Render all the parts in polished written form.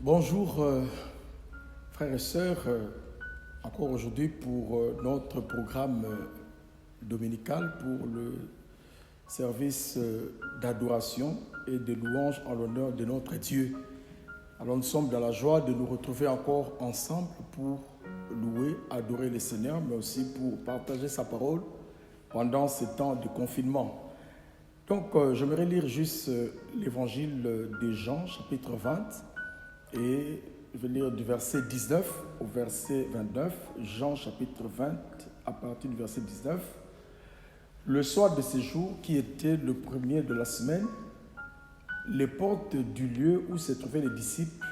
Bonjour frères et sœurs, encore aujourd'hui pour notre programme dominical pour le service d'adoration et de louange en l'honneur de notre Dieu. Alors nous sommes dans la joie de nous retrouver encore ensemble pour louer, adorer le Seigneur, mais aussi pour partager sa parole pendant ce temps de confinement. Donc j'aimerais lire juste l'évangile de Jean, chapitre 20, et je vais lire du verset 19 au verset 29, Jean chapitre 20 à partir du verset 19. Le soir de ce jour, qui était le premier de la semaine, les portes du lieu où se trouvaient les disciples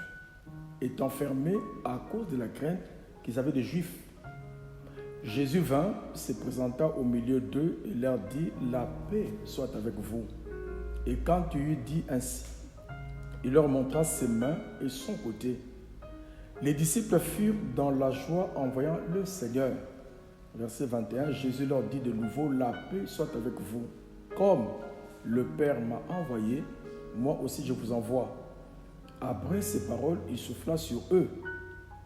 étant fermées à cause de la crainte qu'ils avaient des Juifs. Jésus vint, se présenta au milieu d'eux et leur dit « La paix soit avec vous ». Et quand il eut dit ainsi, il leur montra ses mains et son côté. Les disciples furent dans la joie en voyant le Seigneur. Verset 21, Jésus leur dit de nouveau, la paix soit avec vous. Comme le Père m'a envoyé, moi aussi je vous envoie. Après ces paroles, il souffla sur eux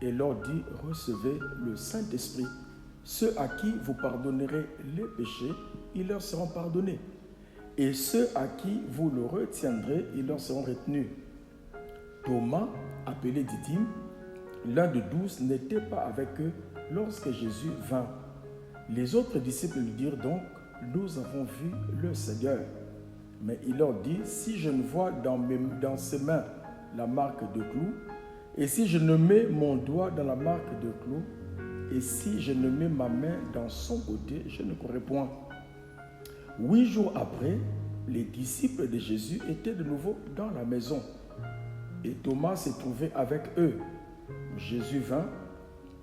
et leur dit, recevez le Saint-Esprit. Ceux à qui vous pardonnerez les péchés, ils leur seront pardonnés. Et ceux à qui vous le retiendrez, ils leur seront retenus. Thomas, appelé Didyme, l'un de 12, n'était pas avec eux lorsque Jésus vint. Les autres disciples lui dirent donc, nous avons vu le Seigneur. Mais il leur dit, si je ne vois dans ses mains la marque de clous, et si je ne mets mon doigt dans la marque de clous, et si je ne mets ma main dans son côté, je ne croirai point. 8 jours après, les disciples de Jésus étaient de nouveau dans la maison. Et Thomas s'est trouvé avec eux. Jésus vint,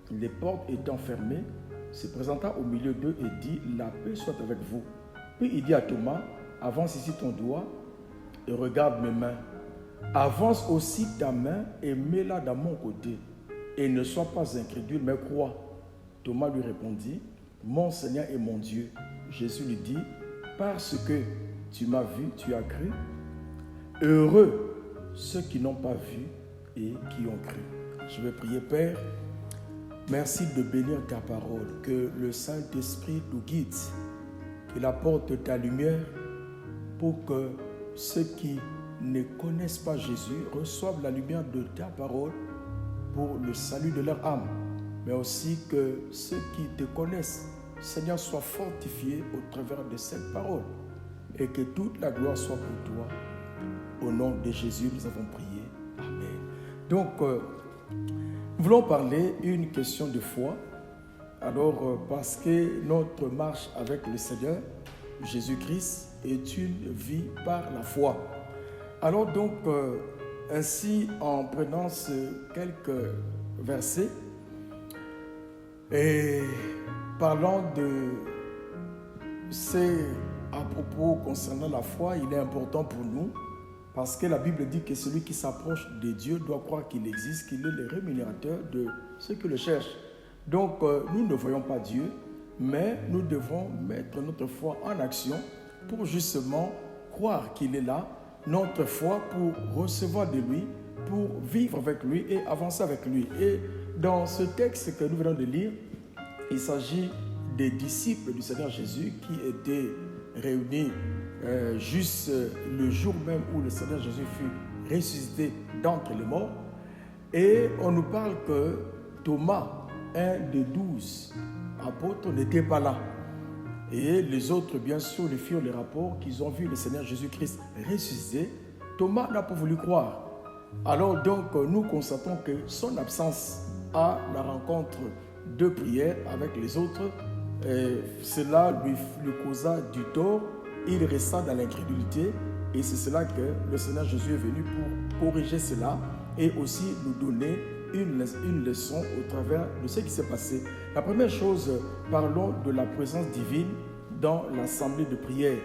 les portes étant fermées, se présenta au milieu d'eux et dit, la paix soit avec vous. Puis il dit à Thomas, avance ici ton doigt et regarde mes mains. Avance aussi ta main et mets-la dans mon côté. Et ne sois pas incrédule, mais crois. Thomas lui répondit, mon Seigneur et mon Dieu. Jésus lui dit, parce que tu m'as vu, tu as cru. Heureux ceux qui n'ont pas vu et qui ont cru. Je vais prier, Père. Merci de bénir ta parole, que le Saint-Esprit nous guide, qu'il apporte ta lumière pour que ceux qui ne connaissent pas Jésus reçoivent la lumière de ta parole pour le salut de leur âme, mais aussi que ceux qui te connaissent, Seigneur, soient fortifiés au travers de cette parole et que toute la gloire soit pour toi. Au nom de Jésus, nous avons prié. Amen. Donc, nous voulons parler une question de foi. Alors, parce que notre marche avec le Seigneur, Jésus-Christ, est une vie par la foi. Alors donc, ainsi, en prenant quelques versets et parlant de ces à propos concernant la foi, il est important pour nous parce que la Bible dit que celui qui s'approche de Dieu doit croire qu'il existe, qu'il est le rémunérateur de ceux qui le cherchent. Donc, nous ne voyons pas Dieu, mais nous devons mettre notre foi en action pour justement croire qu'il est là, notre foi pour recevoir de lui, pour vivre avec lui et avancer avec lui. Et dans ce texte que nous venons de lire, il s'agit des disciples du Seigneur Jésus qui étaient réunis juste le jour même où le Seigneur Jésus fut ressuscité d'entre les morts. Et on nous parle que Thomas, un des 12 apôtres, n'était pas là. Et les autres, bien sûr, les firent les rapports qu'ils ont vu le Seigneur Jésus-Christ ressuscité. Thomas n'a pas voulu croire. Alors donc, nous constatons que son absence à la rencontre de prière avec les autres, cela lui causa du tort. Il resta dans l'incrédulité et c'est cela que le Seigneur Jésus est venu pour corriger cela et aussi nous donner une leçon au travers de ce qui s'est passé. La première chose, parlons de la présence divine dans l'assemblée de prière.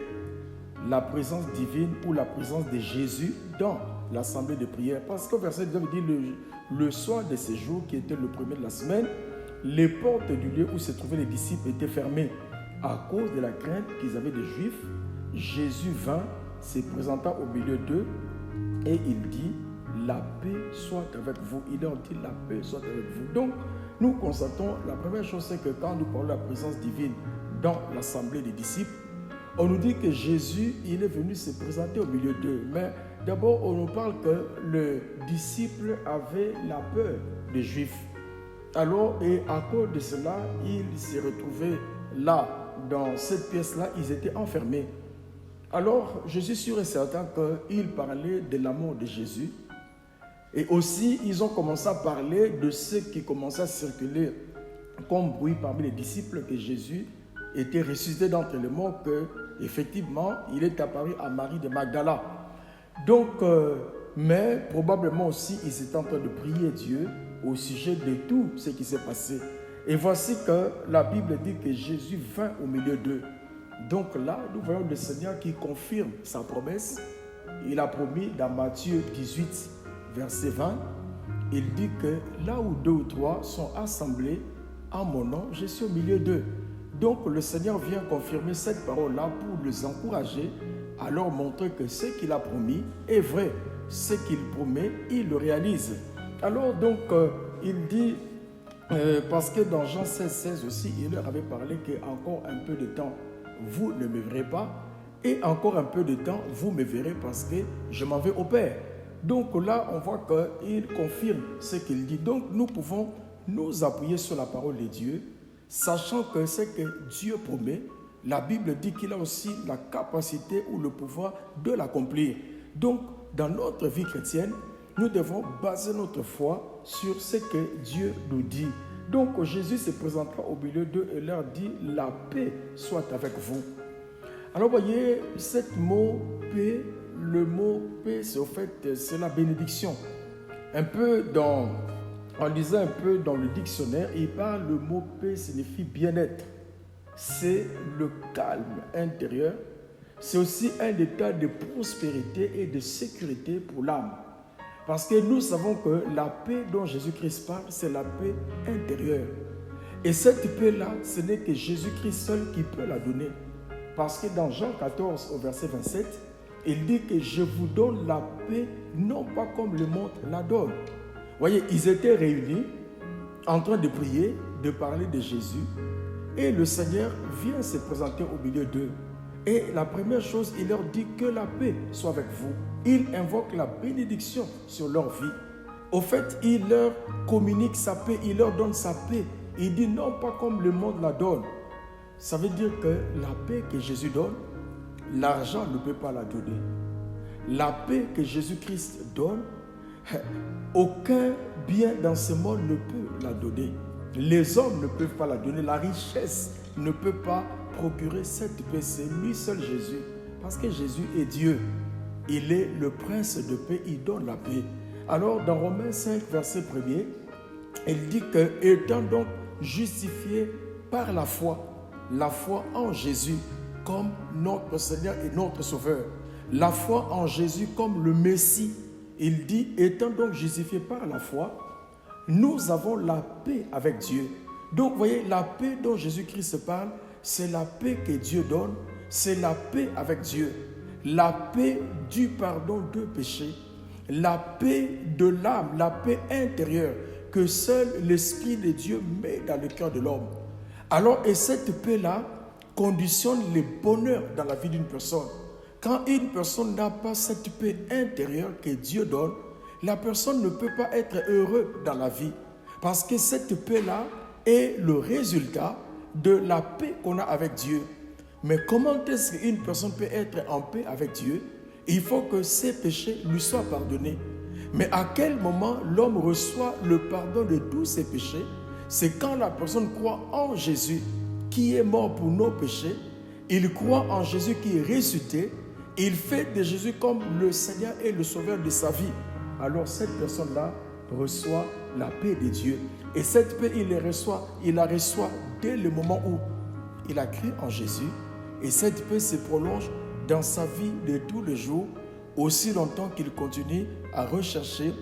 La présence divine ou la présence de Jésus dans l'assemblée de prière. Parce qu'au verset 19, il dit le soir de ce jour qui était le premier de la semaine, les portes du lieu où se trouvaient les disciples étaient fermées à cause de la crainte qu'ils avaient des Juifs. Jésus vint, se présenta au milieu d'eux et il dit, la paix soit avec vous. Il leur dit la paix soit avec vous. Donc, nous constatons, la première chose, c'est que quand nous parlons de la présence divine dans l'assemblée des disciples, on nous dit que Jésus, il est venu se présenter au milieu d'eux. Mais d'abord, on nous parle que le disciple avait la peur des Juifs. Alors, et à cause de cela, ils se retrouvaient là, dans cette pièce-là, ils étaient enfermés. Alors, je suis sûr et certain qu'ils parlaient de l'amour de Jésus. Et aussi, ils ont commencé à parler de ce qui commençait à circuler comme bruit parmi les disciples, que Jésus était ressuscité d'entre les morts, qu'effectivement, il est apparu à Marie de Magdala. Donc, mais probablement aussi, ils étaient en train de prier Dieu au sujet de tout ce qui s'est passé. Et voici que la Bible dit que Jésus vint au milieu d'eux. Donc là, nous voyons le Seigneur qui confirme sa promesse. Il a promis dans Matthieu 18, verset 20, il dit que là où 2 ou 3 sont assemblés en mon nom, je suis au milieu d'eux. Donc le Seigneur vient confirmer cette parole-là pour les encourager, à leur montrer que ce qu'il a promis est vrai. Ce qu'il promet, il le réalise. Alors donc, il dit, parce que dans Jean 16 aussi, il leur avait parlé qu'encore un peu de temps, vous ne me verrez pas, et encore un peu de temps, vous me verrez parce que je m'en vais au Père. Donc là, on voit qu'il confirme ce qu'il dit. Donc nous pouvons nous appuyer sur la parole de Dieu, sachant que ce que Dieu promet, la Bible dit qu'il a aussi la capacité ou le pouvoir de l'accomplir. Donc, dans notre vie chrétienne, nous devons baser notre foi sur ce que Dieu nous dit. Donc, Jésus se présentera au milieu d'eux et leur dit « La paix soit avec vous ». Alors, voyez, ce mot « paix », le mot « paix », c'est au fait, c'est la bénédiction. En lisant un peu dans le dictionnaire, il parle, le mot « paix » signifie bien-être. C'est le calme intérieur. C'est aussi un état de prospérité et de sécurité pour l'âme. Parce que nous savons que la paix dont Jésus-Christ parle, c'est la paix intérieure. Et cette paix-là, ce n'est que Jésus-Christ seul qui peut la donner. Parce que dans Jean 14, au verset 27, il dit que je vous donne la paix, non pas comme le monde la donne. Vous voyez, ils étaient réunis, en train de prier, de parler de Jésus. Et le Seigneur vient se présenter au milieu d'eux. Et la première chose, il leur dit que la paix soit avec vous. Il invoque la bénédiction sur leur vie. Au fait, il leur communique sa paix, il leur donne sa paix. Il dit non pas comme le monde la donne. Ça veut dire que la paix que Jésus donne, l'argent ne peut pas la donner. La paix que Jésus-Christ donne, aucun bien dans ce monde ne peut la donner. Les hommes ne peuvent pas la donner. La richesse ne peut pas procurer cette paix. C'est lui seul Jésus. Parce que Jésus est Dieu. Il est le prince de paix. Il donne la paix. Alors, dans Romains 5, verset 1er, il dit que, étant donc justifiés par la foi en Jésus comme notre Seigneur et notre Sauveur, la foi en Jésus comme le Messie, il dit, étant donc justifiés par la foi, nous avons la paix avec Dieu. Donc, vous voyez, la paix dont Jésus-Christ parle, c'est la paix que Dieu donne, c'est la paix avec Dieu, la paix du pardon de péché, la paix de l'âme, la paix intérieure que seul l'Esprit de Dieu met dans le cœur de l'homme. Alors, et cette paix-là conditionne le bonheur dans la vie d'une personne. Quand une personne n'a pas cette paix intérieure que Dieu donne, la personne ne peut pas être heureuse dans la vie. Parce que cette paix-là est le résultat de la paix qu'on a avec Dieu. Mais comment est-ce qu'une personne peut être en paix avec Dieu? Il faut que ses péchés lui soient pardonnés. Mais à quel moment l'homme reçoit le pardon de tous ses péchés? C'est quand la personne croit en Jésus qui est mort pour nos péchés. Il croit en Jésus qui est ressuscité. Il fait de Jésus comme le Seigneur et le Sauveur de sa vie. Alors cette personne-là reçoit la paix de Dieu. Et cette paix, il la reçoit dès le moment où il a cru en Jésus. Et cette paix se prolonge dans sa vie de tous les jours, aussi longtemps qu'il continue à rechercher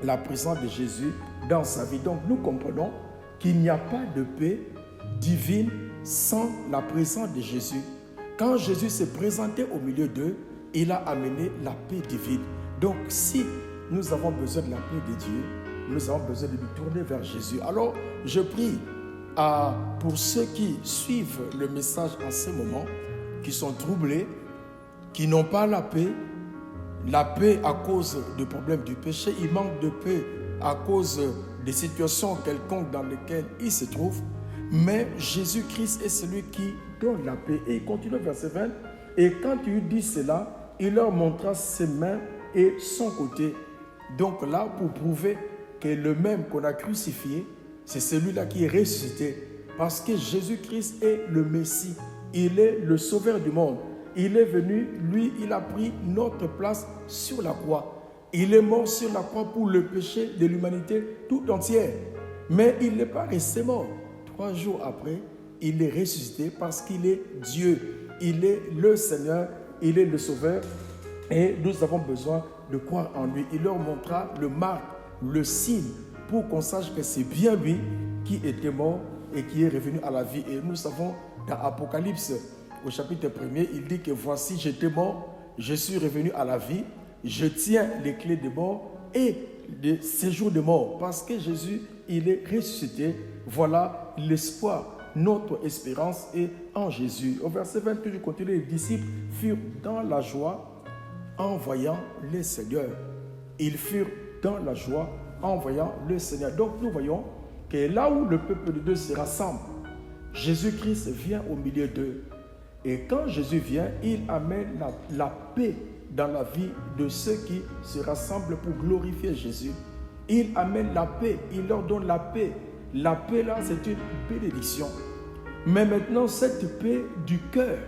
la présence de Jésus dans sa vie. Donc nous comprenons qu'il n'y a pas de paix divine sans la présence de Jésus. Quand Jésus s'est présenté au milieu d'eux, il a amené la paix divine. Donc si nous avons besoin de la paix de Dieu, nous avons besoin de nous tourner vers Jésus. Alors, je prie pour ceux qui suivent le message en ce moment, qui sont troublés, qui n'ont pas la paix à cause du problème du péché, ils manquent de paix à cause des situations quelconques dans lesquelles ils se trouvent, mais Jésus-Christ est celui qui donne la paix. Et il continue verset 20, et quand il dit cela, il leur montra ses mains et son côté. Donc là, pour prouver que le même qu'on a crucifié, c'est celui-là qui est ressuscité, parce que Jésus-Christ est le Messie, il est le sauveur du monde. Il est venu, lui, il a pris notre place sur la croix. Il est mort sur la croix pour le péché de l'humanité tout entière. Mais il n'est pas resté mort. 3 jours après, il est ressuscité parce qu'il est Dieu. Il est le Seigneur, il est le Sauveur. Et nous avons besoin de croire en lui. Il leur montra le marque, le signe, pour qu'on sache que c'est bien lui qui était mort et qui est revenu à la vie. Et nous savons dans Apocalypse, au chapitre 1er, il dit que voici, j'étais mort, je suis revenu à la vie, je tiens les clés de mort et de séjour de mort. Parce que Jésus, il est ressuscité. Voilà l'espoir, notre espérance est en Jésus. Au verset 28, je continue, les disciples furent dans la joie en voyant le Seigneur. Ils furent dans la joie en voyant le Seigneur. Donc nous voyons que là où le peuple de Dieu se rassemble, Jésus-Christ vient au milieu d'eux. Et quand Jésus vient, il amène la paix dans la vie de ceux qui se rassemblent pour glorifier Jésus. Il amène la paix, il leur donne la paix. La paix là, c'est une bénédiction. Mais maintenant, cette paix du cœur,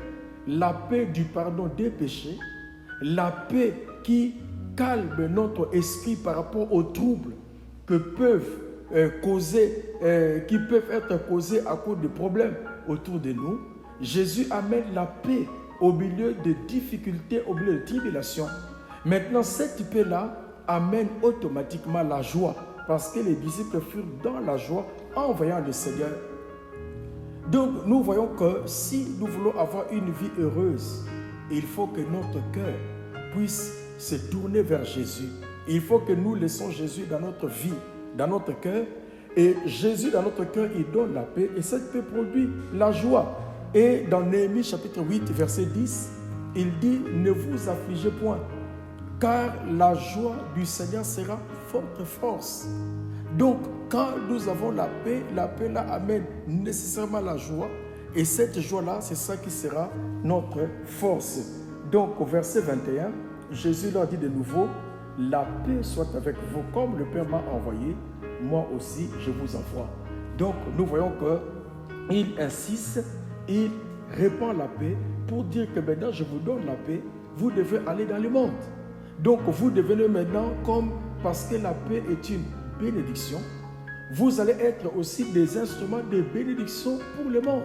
la paix du pardon des péchés, la paix qui calme notre esprit par rapport aux troubles que peuvent qui peuvent être causés à cause de problèmes autour de nous, Jésus amène la paix au milieu de difficultés, au milieu de tribulations. Maintenant, cette paix-là amène automatiquement la joie, parce que les disciples furent dans la joie en voyant le Seigneur. Donc, nous voyons que si nous voulons avoir une vie heureuse, il faut que notre cœur puisse se tourner vers Jésus. Il faut que nous laissons Jésus dans notre vie, dans notre cœur. Et Jésus, dans notre cœur, il donne la paix. Et cette paix produit la joie. Et dans Néhémie chapitre 8, verset 10, il dit « Ne vous affligez point, car la joie du Seigneur sera votre force. » Donc, quand nous avons la paix là amène nécessairement la joie. Et cette joie-là, c'est ça qui sera notre force. Donc, au verset 21, Jésus leur dit de nouveau « La paix soit avec vous, comme le Père m'a envoyé, moi aussi je vous envoie. » Donc, nous voyons qu'il insiste, il répand la paix pour dire que maintenant je vous donne la paix, vous devez aller dans le monde. Donc, vous devenez maintenant comme, parce que la paix est une bénédiction, vous allez être aussi des instruments de bénédiction pour le monde.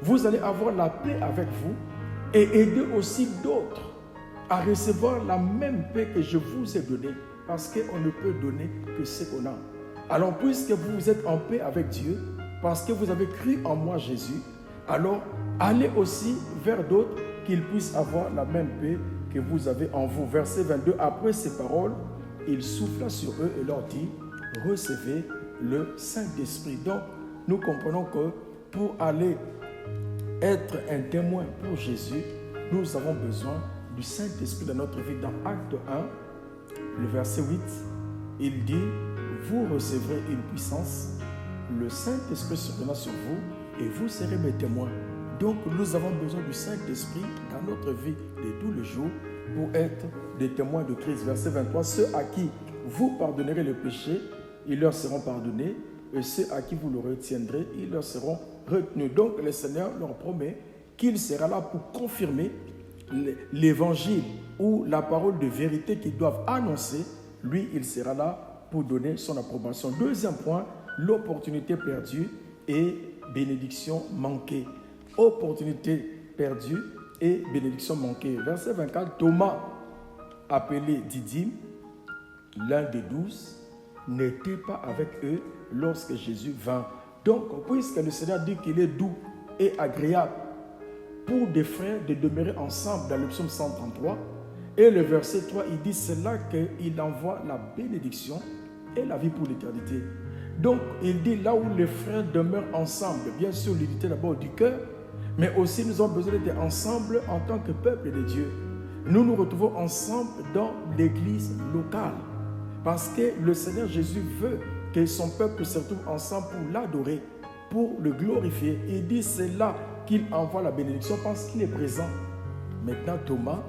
Vous allez avoir la paix avec vous et aider aussi d'autres à recevoir la même paix que je vous ai donnée, parce qu'on ne peut donner que ce qu'on a. Alors, puisque vous êtes en paix avec Dieu, parce que vous avez cru en moi Jésus, alors allez aussi vers d'autres qu'ils puissent avoir la même paix que vous avez en vous. Verset 22, après ces paroles, il souffla sur eux et leur dit, recevez le Saint-Esprit. Donc, nous comprenons que pour aller être un témoin pour Jésus, nous avons besoin du Saint-Esprit dans notre vie. Dans Acte 1, le verset 8, il dit, vous recevrez une puissance, le Saint-Esprit surviendra sur vous et vous serez mes témoins. Donc, nous avons besoin du Saint-Esprit dans notre vie de tous les jours pour être des témoins de Christ. Verset 23, ceux à qui vous pardonnerez le péché, ils leur seront pardonnés, et ceux à qui vous le retiendrez, ils leur seront retenus. Donc, le Seigneur leur promet qu'il sera là pour confirmer l'évangile ou la parole de vérité qu'ils doivent annoncer. Lui, il sera là pour donner son approbation. Deuxième point, l'opportunité perdue et bénédiction manquée. Opportunité perdue et bénédiction manquée. Verset 24, Thomas, appelé Didyme, l'un des 12, n'était pas avec eux lorsque Jésus vint. Donc, puisque le Seigneur dit qu'il est doux et agréable pour des frères de demeurer ensemble dans le psaume 133, Et le verset 3, il dit, c'est là qu'il envoie la bénédiction et la vie pour l'éternité. Donc, il dit, là où les frères demeurent ensemble, bien sûr, l'unité d'abord du cœur, mais aussi nous avons besoin d'être ensemble en tant que peuple de Dieu. Nous nous retrouvons ensemble dans l'église locale, parce que le Seigneur Jésus veut que son peuple se retrouve ensemble pour l'adorer, pour le glorifier. Il dit, c'est là qu'il envoie la bénédiction parce qu'il est présent. Maintenant, Thomas,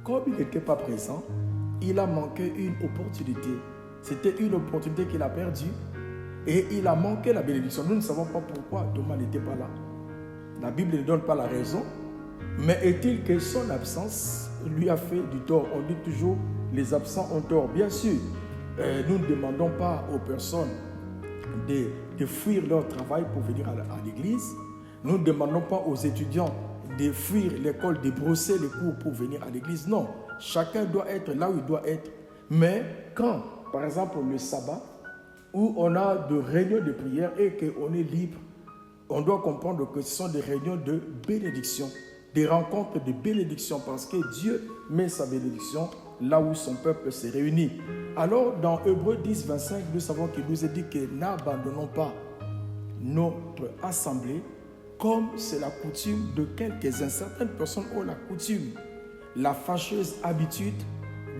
comme il n'était pas présent, il a manqué une opportunité. C'était une opportunité qu'il a perdue et il a manqué la bénédiction. Nous ne savons pas pourquoi Thomas n'était pas là. La Bible ne donne pas la raison, mais est-il que son absence lui a fait du tort? On dit toujours, les absents ont tort. Bien sûr, nous ne demandons pas aux personnes de fuir leur travail pour venir à l'église. Nous ne demandons pas aux étudiants de fuir l'école, de brosser les cours pour venir à l'église. Non, chacun doit être là où il doit être. Mais quand, par exemple, le sabbat, où on a de réunions de prière et qu'on est libre, on doit comprendre que ce sont des réunions de bénédiction, des rencontres de bénédiction, parce que Dieu met sa bénédiction là où son peuple se réunit. Alors, dans Hébreux 10, 25, nous savons qu'il nous est dit que n'abandonnons pas notre assemblée comme c'est la coutume de quelques-uns. Certaines personnes ont la coutume, la fâcheuse habitude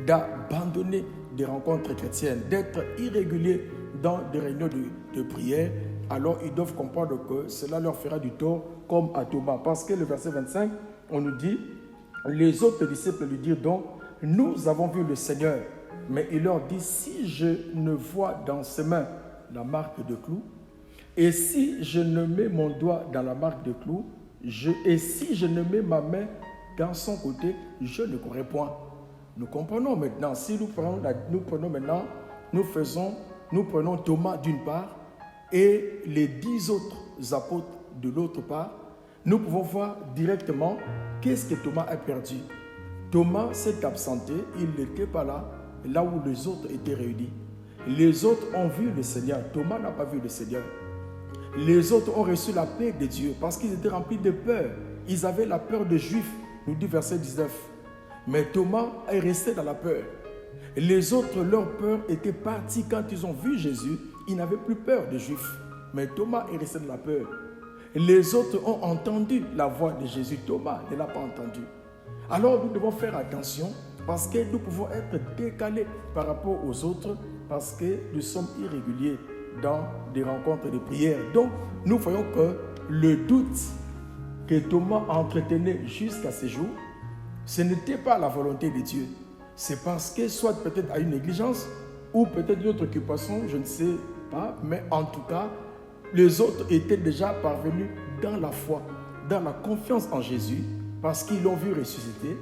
d'abandonner des rencontres chrétiennes, d'être irréguliers dans des réunions de prière. Alors ils doivent comprendre que cela leur fera du tort comme à Thomas. Parce que le verset 25, on nous dit, les autres disciples lui dirent donc, nous avons vu le Seigneur. Mais il leur dit, si je ne vois dans ses mains la marque de clou, et si je ne mets mon doigt dans la marque de clou, et si je ne mets ma main dans son côté, je ne croirai point. Nous comprenons maintenant, si nous prenons Thomas d'une part et les 10 autres apôtres de l'autre part, nous pouvons voir directement qu'est-ce que Thomas a perdu. Thomas s'est absenté, il n'était pas là où les autres étaient réunis. Les autres ont vu le Seigneur, Thomas n'a pas vu le Seigneur. Les autres ont reçu la paix de Dieu parce qu'ils étaient remplis de peur. Ils avaient la peur des Juifs, nous dit verset 19. Mais Thomas est resté dans la peur. Les autres, leur peur était partie quand ils ont vu Jésus. Ils n'avaient plus peur des Juifs. Mais Thomas est resté dans la peur. Les autres ont entendu la voix de Jésus. Thomas ne l'a pas entendu. Alors nous devons faire attention parce que nous pouvons être décalés par rapport aux autres parce que nous sommes irréguliers dans des rencontres de prière. Donc, nous voyons que le doute que Thomas entretenait jusqu'à ce jour, ce n'était pas la volonté de Dieu. C'est parce que soit peut-être à une négligence ou peut-être une autre occupation, je ne sais pas, mais en tout cas, les autres étaient déjà parvenus dans la foi, dans la confiance en Jésus, parce qu'ils l'ont vu ressusciter,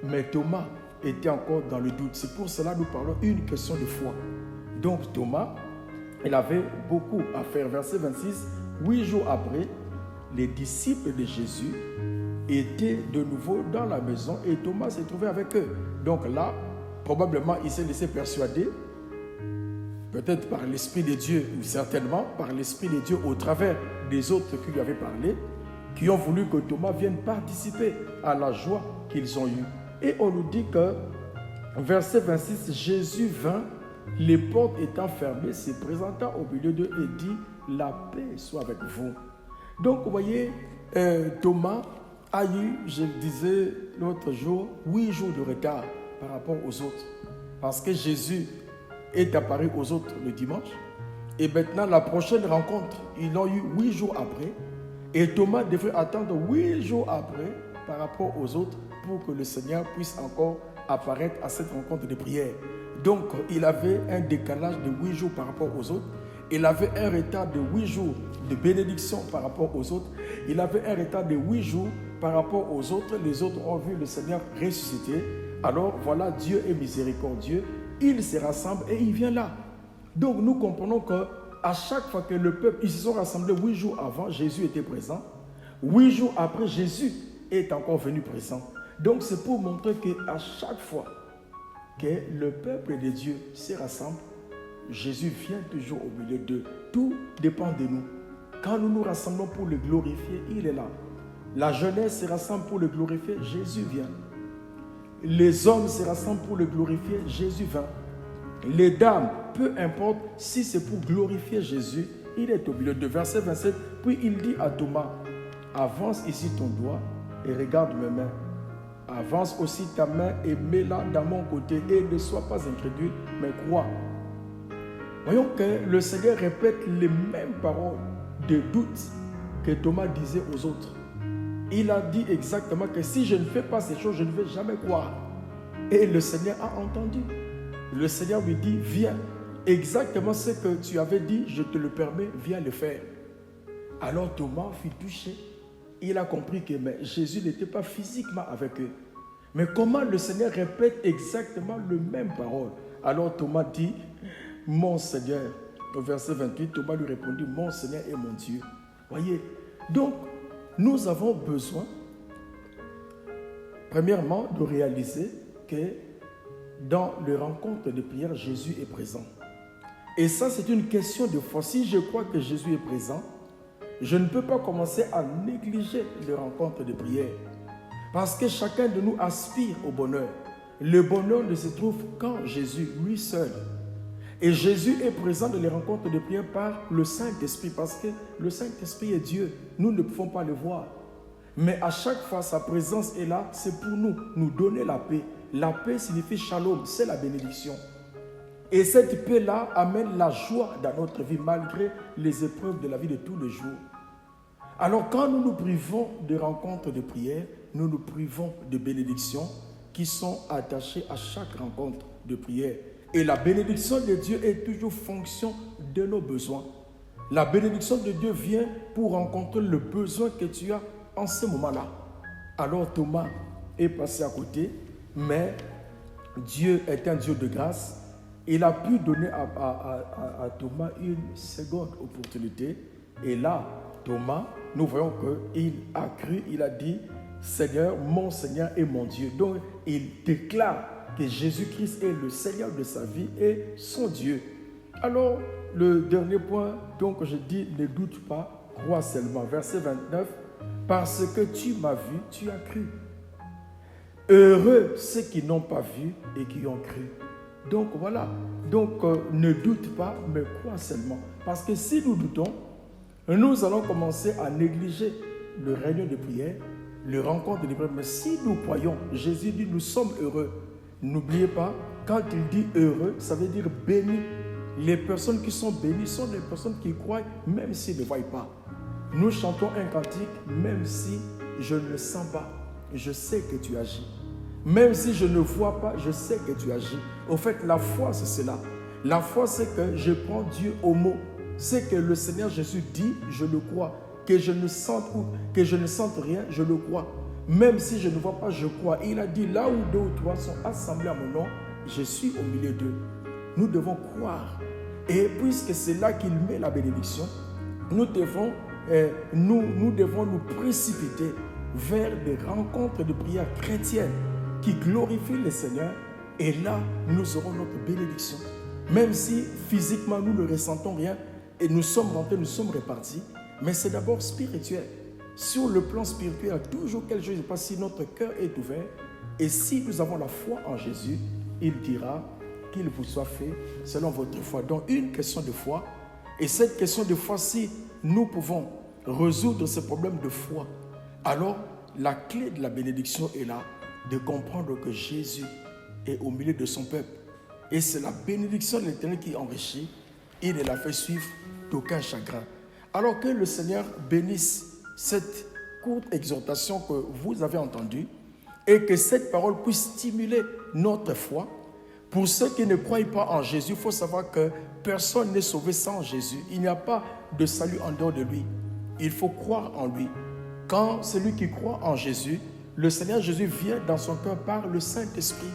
mais Thomas était encore dans le doute. C'est pour cela que nous parlons une question de foi. Donc Thomas, il avait beaucoup à faire. Verset 26, 8 jours après, les disciples de Jésus étaient de nouveau dans la maison et Thomas s'est trouvé avec eux. Donc là, probablement, il s'est laissé persuader, peut-être par l'Esprit de Dieu, ou certainement par l'Esprit de Dieu au travers des autres qui lui avaient parlé, qui ont voulu que Thomas vienne participer à la joie qu'ils ont eue. Et on nous dit que, verset 26, Jésus vint, les portes étant fermées, se présenta au milieu d'eux et dit, la paix soit avec vous. Donc, vous voyez, Thomas a eu, je le disais l'autre jour, 8 jours de retard par rapport aux autres. Parce que Jésus est apparu aux autres le dimanche. Et maintenant, la prochaine rencontre, ils l'ont eu 8 jours après. Et Thomas devrait attendre 8 jours après par rapport aux autres pour que le Seigneur puisse encore apparaître à cette rencontre de prière. Donc, il avait un décalage de 8 jours par rapport aux autres. Il avait un retard de 8 jours de bénédiction par rapport aux autres. Il avait un retard de 8 jours par rapport aux autres. Les autres ont vu le Seigneur ressusciter. Alors, voilà, Dieu est miséricordieux. Il se rassemble et il vient là. Donc, nous comprenons qu'à chaque fois que le peuple, ils se sont rassemblés 8 jours avant, Jésus était présent. 8 jours après, Jésus est encore venu présent. Donc, c'est pour montrer qu'à chaque fois que le peuple de Dieu se rassemble, Jésus vient toujours au milieu d'eux. Tout dépend de nous. Quand nous nous rassemblons pour le glorifier, il est là. La jeunesse se rassemble pour le glorifier, Jésus vient. les hommes se rassemblent pour le glorifier, Jésus vint. Les dames, peu importe si c'est pour glorifier Jésus, il est au milieu de verset 27. Puis il dit à Thomas, avance ici ton doigt et regarde mes mains. Avance aussi ta main et mets-la dans mon côté et ne sois pas incrédule, mais crois. Voyons que le Seigneur répète les mêmes paroles de doute que Thomas disait aux autres. Il a dit exactement que si je ne fais pas ces choses, je ne vais jamais croire. Et le Seigneur a entendu. Le Seigneur lui dit, viens. Exactement ce que tu avais dit, je te le permets, viens le faire. Alors Thomas fut touché. Il a compris que Jésus n'était pas physiquement avec eux. Mais comment le Seigneur répète exactement les mêmes paroles? Alors Thomas dit, mon Seigneur. Au verset 28, Thomas lui répondit, mon Seigneur et mon Dieu. Voyez, donc nous avons besoin, premièrement, de réaliser que dans les rencontres de prière, Jésus est présent. Et ça, c'est une question de foi. Si je crois que Jésus est présent, je ne peux pas commencer à négliger les rencontres de prière. Parce que chacun de nous aspire au bonheur. Le bonheur ne se trouve qu'en Jésus, lui seul. Et Jésus est présent dans les rencontres de prière par le Saint-Esprit. Parce que le Saint-Esprit est Dieu. Nous ne pouvons pas le voir. Mais à chaque fois, sa présence est là. C'est pour nous donner la paix. La paix signifie shalom, c'est la bénédiction. Et cette paix-là amène la joie dans notre vie malgré les épreuves de la vie de tous les jours. Alors quand nous nous privons de rencontres de prière, nous nous privons de bénédictions qui sont attachées à chaque rencontre de prière. Et la bénédiction de Dieu est toujours fonction de nos besoins. La bénédiction de Dieu vient pour rencontrer le besoin que tu as en ce moment-là. Alors Thomas est passé à côté, mais Dieu est un Dieu de grâce. Il a pu donner à Thomas une seconde opportunité. Et là, Thomas, nous voyons qu'il a cru, il a dit, Seigneur, mon Seigneur et mon Dieu. Donc, il déclare que Jésus-Christ est le Seigneur de sa vie et son Dieu. Alors, le dernier point, donc je dis, ne doute pas, crois seulement. Verset 29, parce que tu m'as vu, tu as cru. Heureux ceux qui n'ont pas vu et qui ont cru. Donc voilà, donc ne doute pas, mais crois seulement. Parce que si nous doutons, nous allons commencer à négliger le réunion de prière, le rencontre de prière. Mais si nous croyons, Jésus dit, nous sommes heureux. N'oubliez pas, quand il dit heureux, ça veut dire béni. Les personnes qui sont bénies sont les personnes qui croient, même s'ils ne voient pas. Nous chantons un cantique, même si je ne le sens pas, je sais que tu agis. Même si je ne vois pas, je sais que tu agis. Au fait, la foi, c'est cela. La foi, c'est que je prends Dieu au mot. C'est que le Seigneur Jésus dit, je le crois. Que je ne sente rien, je le crois. Même si je ne vois pas, je crois. Il a dit, là où 2 ou 3 sont assemblés à mon nom, je suis au milieu d'eux. Nous devons croire. Et puisque c'est là qu'il met la bénédiction, nous devons nous précipiter vers des rencontres de prière chrétiennes qui glorifient le Seigneur. Et là, nous aurons notre bénédiction. Même si physiquement, nous ne ressentons rien et nous sommes rentrés, nous sommes répartis, mais c'est d'abord spirituel. Sur le plan spirituel, il y a toujours quelque chose qui se passe si notre cœur est ouvert. Et si nous avons la foi en Jésus, il dira qu'il vous soit fait selon votre foi. Donc, une question de foi. Et cette question de foi, si nous pouvons résoudre ce problème de foi, alors la clé de la bénédiction est là, de comprendre que Jésus est au milieu de son peuple. Et c'est la bénédiction de l'Éternel qui enrichit. Il ne la fait suivre d'aucun chagrin. Alors que le Seigneur bénisse cette courte exhortation que vous avez entendue et que cette parole puisse stimuler notre foi. Pour ceux qui ne croient pas en Jésus, il faut savoir que personne n'est sauvé sans Jésus. Il n'y a pas de salut en dehors de lui. Il faut croire en lui. Quand celui qui croit en Jésus, le Seigneur Jésus vient dans son cœur par le Saint-Esprit.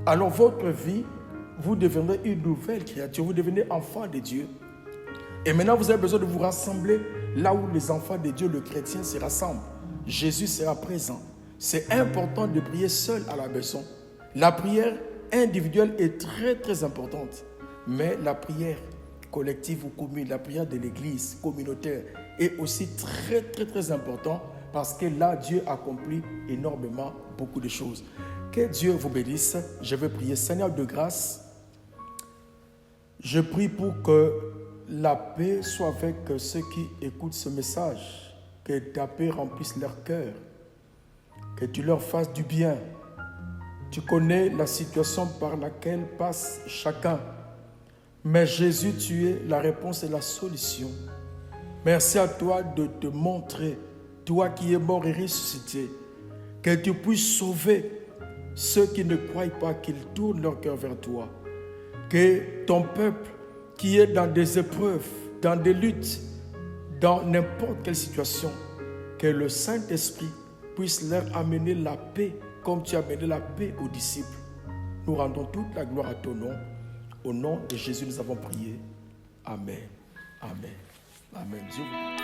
Alors votre vie, vous devenez une nouvelle créature, vous devenez enfant de Dieu. Et maintenant, vous avez besoin de vous rassembler là où les enfants de Dieu, le chrétien, se rassemblent. Jésus sera présent. C'est important de prier seul à la maison. La prière individuelle est très, très importante. Mais la prière collective ou commune, la prière de l'église communautaire est aussi très, très, très importante parce que là, Dieu accomplit énormément beaucoup de choses. Que Dieu vous bénisse. Je vais prier. Seigneur de grâce, je prie pour que la paix soit avec ceux qui écoutent ce message, que ta paix remplisse leur cœur, que tu leur fasses du bien. Tu connais la situation par laquelle passe chacun. Mais Jésus, tu es la réponse et la solution. Merci à toi de te montrer, toi qui es mort et ressuscité, que tu puisses sauver ceux qui ne croient pas, qu'ils tournent leur cœur vers toi. Que ton peuple qui est dans des épreuves, dans des luttes, dans n'importe quelle situation, que le Saint-Esprit puisse leur amener la paix, comme tu as amené la paix aux disciples. Nous rendons toute la gloire à ton nom. Au nom de Jésus, nous avons prié. Amen. Amen. Amen. Dieu vous bénisse.